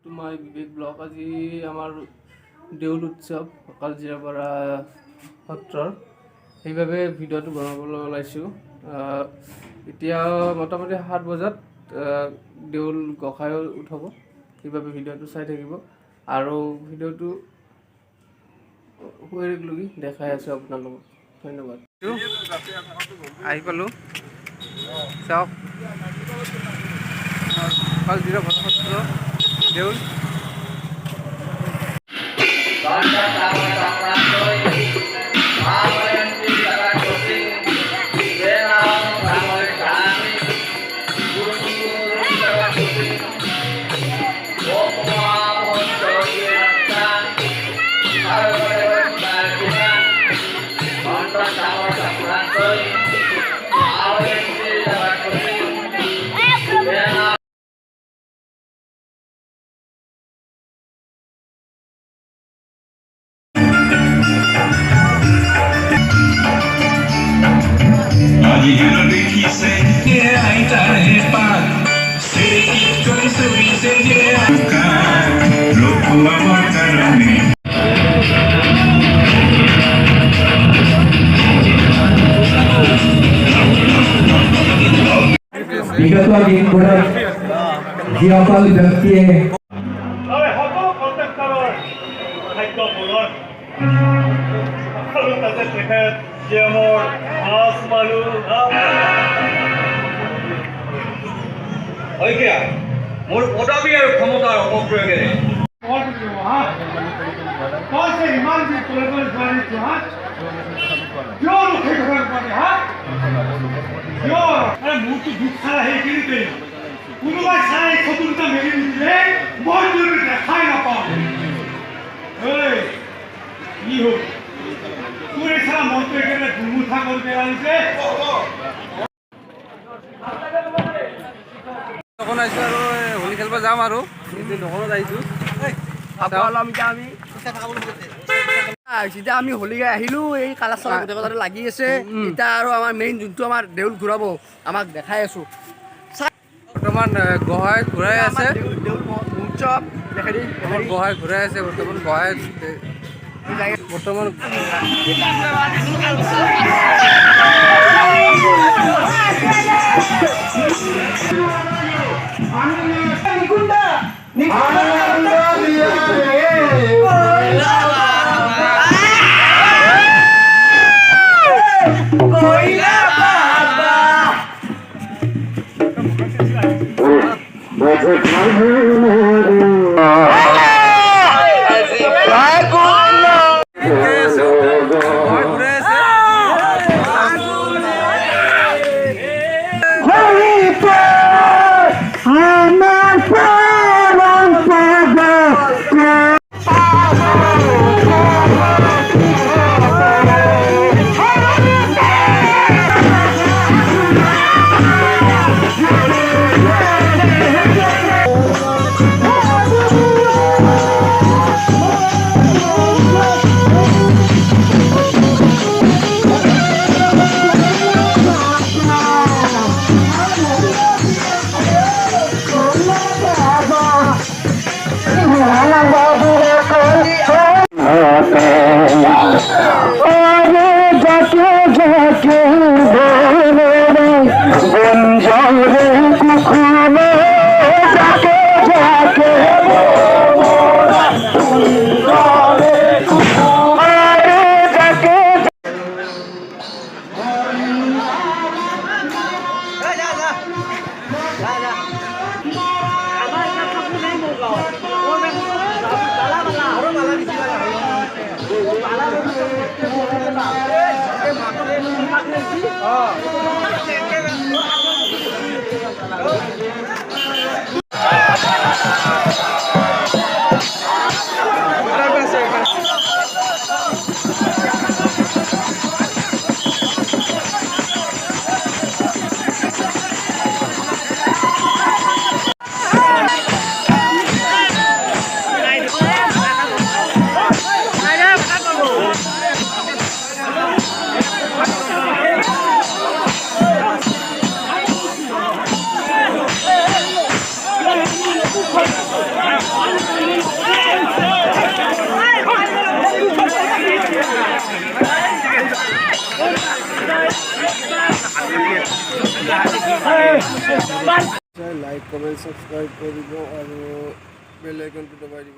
To my Vivek blog. আজি আমাৰ দেউল উৎসৱ কালজিৰাপাৰা সত্ৰৰ, সেইবাবে ভিডিঅ'টো বনাবলৈ ওলাইছোঁ। এতিয়া মোটামুটি 7 বজাত দেউল গোঁসাই উঠাব, সেইবাবে ভিডিঅ'টো চাই থাকিব। আৰু ভিডিঅ'টো লগি দেখাই আছোঁ আপোনালোকক। ধন্যবাদ। আহি পালোঁ, চাওক কালজিৰাপাৰা সত্ৰ দেউল। বিগত দিনবোৰত যিসকল ব্যক্তিয়ে মোৰ পদবী আৰু ক্ষমতাৰ অপপ্ৰয়োগেৰে কোনোবাই চাই চকু দুটা মেলি নিদিলে মই যদি দেখাই নাপাওঁ কি হ'ল তোৰ চাৰা মনটো একেবাৰে দুমুঠা কৰি পেলাইছে। দোকান আহিছোঁ আৰু হোলী খেলিব যাম আৰু এইটো দোকানত আহিছোঁ। এতিয়া আমি হোলী গাই আহিলোঁ, এই কালাৰ চালাৰ গোটেই কথাটো লাগি আছে। এতিয়া আৰু আমাৰ মেইন যোনটো আমাৰ দেউল ঘূৰাব আমাক দেখাই আছোঁ। বৰ্তমান গোহাঁই ঘূৰাই আছে, উৎসৱ গোহাঁই ঘূৰাই আছে বৰ্তমান। গোহাঁই বৰ্তমান লাইক কমেণ্ট ছাবস্ক্ৰাইব কৰিব আৰু বেল আইকনটো দবাই দিব।